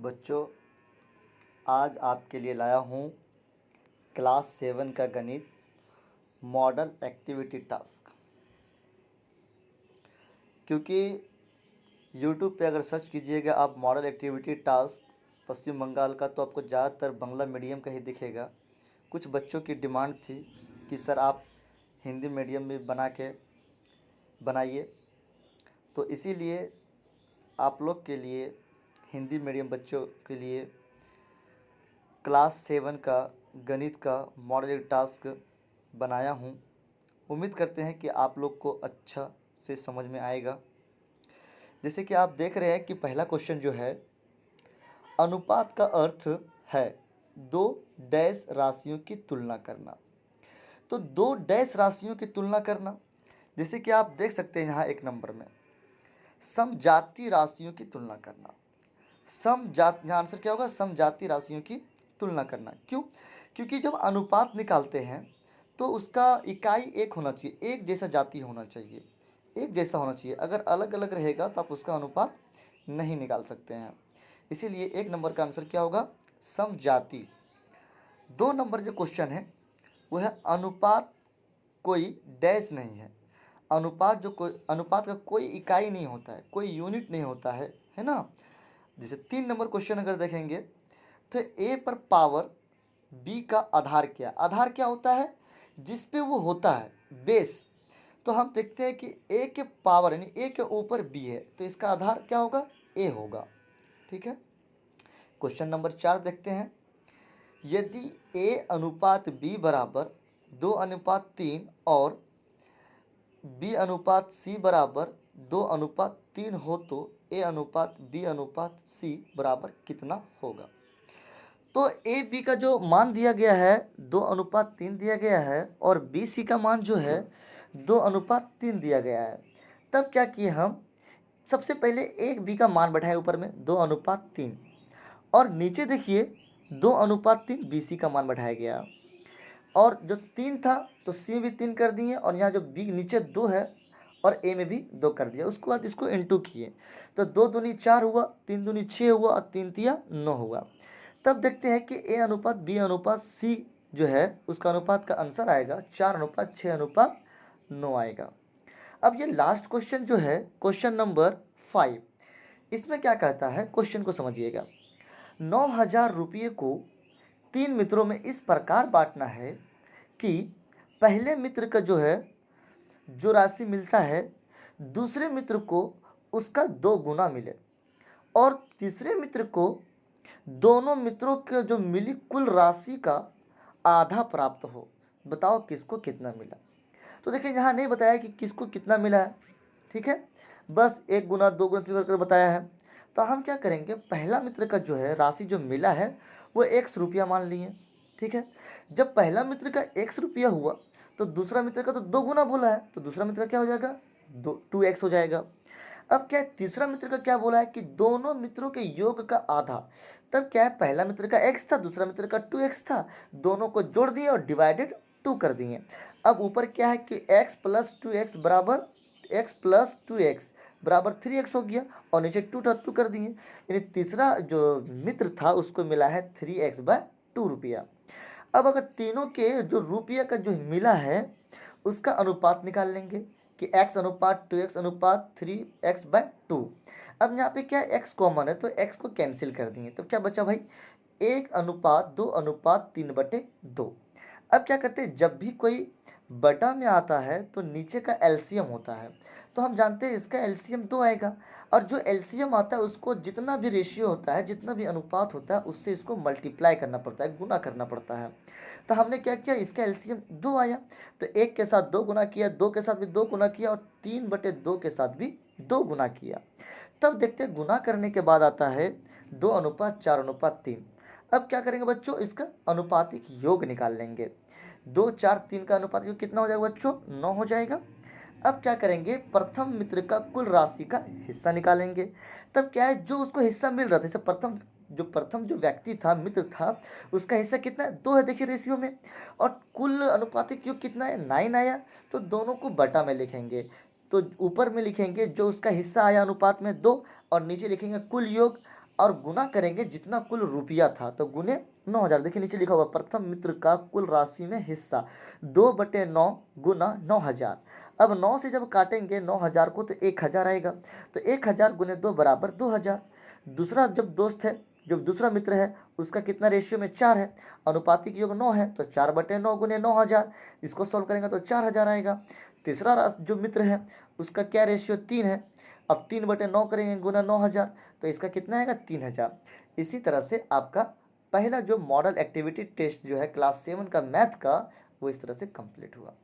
बच्चों, आज आपके लिए लाया हूँ क्लास 7 का गणित मॉडल एक्टिविटी टास्क। क्योंकि यूट्यूब पे अगर सर्च कीजिएगा आप मॉडल एक्टिविटी टास्क पश्चिम बंगाल का, तो आपको ज़्यादातर बांग्ला मीडियम का ही दिखेगा। कुछ बच्चों की डिमांड थी कि सर आप हिंदी मीडियम में बनाइए, तो इसीलिए आप लोग के लिए, हिंदी मीडियम बच्चों के लिए क्लास 7 का गणित का मॉडल टास्क बनाया हूँ। उम्मीद करते हैं कि आप लोग को अच्छा से समझ में आएगा। जैसे कि आप देख रहे हैं कि पहला क्वेश्चन जो है, अनुपात का अर्थ है दो डैश राशियों की तुलना करना। तो दो डैश राशियों की तुलना करना, जैसे कि आप देख सकते हैं यहाँ एक नंबर में समजातीय राशियों की तुलना करना। यहाँ आंसर क्या होगा? समजातीय राशियों की तुलना करना। क्यों? क्योंकि जब अनुपात निकालते हैं तो उसका इकाई एक होना चाहिए, एक जैसा जाति होना चाहिए, एक जैसा होना चाहिए। अगर अलग अलग रहेगा तो आप उसका अनुपात नहीं निकाल सकते हैं। इसीलिए एक नंबर का आंसर क्या होगा? समजाति। दो नंबर जो क्वेश्चन है वो है अनुपात कोई डैश नहीं है। अनुपात का कोई इकाई नहीं होता है, कोई यूनिट नहीं होता है ना। जैसे 3 नंबर क्वेश्चन अगर देखेंगे तो ए पर पावर बी का आधार क्या होता है? जिस पे वो होता है बेस। तो हम देखते हैं कि ए के पावर यानी ए के ऊपर बी है, तो इसका आधार क्या होगा? ए होगा। ठीक है। क्वेश्चन नंबर 4 देखते हैं। यदि ए अनुपात बी बराबर 2:3 और बी अनुपात सी बराबर 2:3 हो तो ए अनुपात बी अनुपात सी बराबर कितना होगा? तो ए बी का जो मान दिया गया है 2:3 दिया गया है और बी सी का मान जो है 2:3 दिया गया है। तब क्या किए हम? सबसे पहले एक बी का मान बैठाए ऊपर में 2:3 और नीचे देखिए 2:3 बी सी का मान बैठाया गया। और जो 3 था तो सी में भी 3 कर दिए और यहाँ जो बी नीचे 2 है और ए में भी 2 कर दिया। उसके बाद इसको इंटू किए तो 2 दूनी 4 हुआ, 3 दूनी 6 हुआ और 3 तिया 9 हुआ। तब देखते हैं कि ए अनुपात बी अनुपात सी जो है उसका अनुपात का आंसर आएगा 4:6:9 आएगा। अब ये लास्ट क्वेश्चन जो है क्वेश्चन नंबर 5, इसमें क्या कहता है? क्वेश्चन को समझिएगा। 9,000 रुपये को 3 मित्रों में इस प्रकार बांटना है कि पहले मित्र का जो राशि मिलता है दूसरे मित्र को उसका 2 गुना मिले और तीसरे मित्र को दोनों मित्रों के जो मिली कुल राशि का आधा प्राप्त हो। बताओ किसको कितना मिला? तो देखिए यहाँ नहीं बताया कि किसको कितना मिला है। ठीक है, बस 1 गुना 2 गुना 3 करके बताया है। तो हम क्या करेंगे, पहला मित्र का जो है राशि जो मिला है वो 100 रुपया मान लिए। ठीक है, जब पहला मित्र का 100 रुपया हुआ तो दूसरा मित्र का तो 2 गुना बोला है, तो दूसरा मित्र का क्या हो जाएगा? 2x हो जाएगा। अब क्या है, तीसरा मित्र का क्या बोला है कि दोनों मित्रों के योग का आधा। तब क्या है, पहला मित्र का x था, दूसरा मित्र का 2x था, दोनों को जोड़ दिए और डिवाइडेड 2 कर दिए। अब ऊपर क्या है कि x + 2x बराबर x + 2x बराबर 3x हो गया और नीचे 2 कर दिए। यानी तीसरा जो मित्र था उसको मिला है 3x/2 रुपया। अब अगर तीनों के जो रुपया का जो मिला है उसका अनुपात निकाल लेंगे कि x अनुपात 2x अनुपात 3x/2। अब यहाँ पे क्या है, x कॉमन है तो x को कैंसिल कर दिए, तो क्या बचा भाई? 1:2:3/2। अब क्या करते हैं, जब भी कोई बटा में आता है तो नीचे का एलसीएम होता है, तो हम जानते हैं इसका एलसीएम 2 आएगा और जो एलसीएम आता है उसको जितना भी रेशियो होता है, जितना भी अनुपात होता है उससे इसको मल्टीप्लाई करना पड़ता है, गुना करना पड़ता है। तो हमने क्या किया, इसका एलसीएम 2 आया तो 1 के साथ 2 गुना किया, 2 के साथ भी 2 गुना किया और 3/2 के साथ भी 2 गुना किया। तब देखते हैं गुना करने के बाद आता है 2:4:3। अब क्या करेंगे बच्चों, इसका अनुपातिक योग निकाल लेंगे। 2 4 3 का अनुपातिक योग कितना हो जाएगा बच्चों? 9 हो जाएगा। अब क्या करेंगे, प्रथम मित्र का कुल राशि का हिस्सा निकालेंगे। तब क्या है, जो उसको हिस्सा मिल रहा था, जैसे प्रथम जो व्यक्ति था, मित्र था, उसका हिस्सा कितना है? 2 है देखिए रेशियो में, और कुल अनुपातिक योग कितना है? 9 आया। तो दोनों को बटा में लिखेंगे, तो ऊपर में लिखेंगे जो उसका हिस्सा आया अनुपात में 2 और नीचे लिखेंगे कुल योग और गुना करेंगे जितना कुल रुपया था, तो गुने 9,000। देखिए नीचे लिखा हुआ प्रथम मित्र का कुल राशि में हिस्सा 2/9 गुना 9,000। अब 9 से जब काटेंगे 9,000 को तो 1,000 आएगा, तो 1,000 गुने 2 बराबर 2,000। दूसरा जब दोस्त है, जो दूसरा मित्र है, उसका कितना रेशियो में 4 है, अनुपातिक योग 9 है, तो 4/9 गुने 9,000, इसको सॉल्व करेंगे तो 4,000 आएगा। तीसरा जो मित्र है उसका क्या रेशियो 3 है, अब 3/9 करेंगे गुना 9,000, तो इसका कितना आएगा 3,000। इसी तरह से आपका पहला जो मॉडल एक्टिविटी टेस्ट जो है क्लास 7 का मैथ का, वो इस तरह से कंप्लीट हुआ।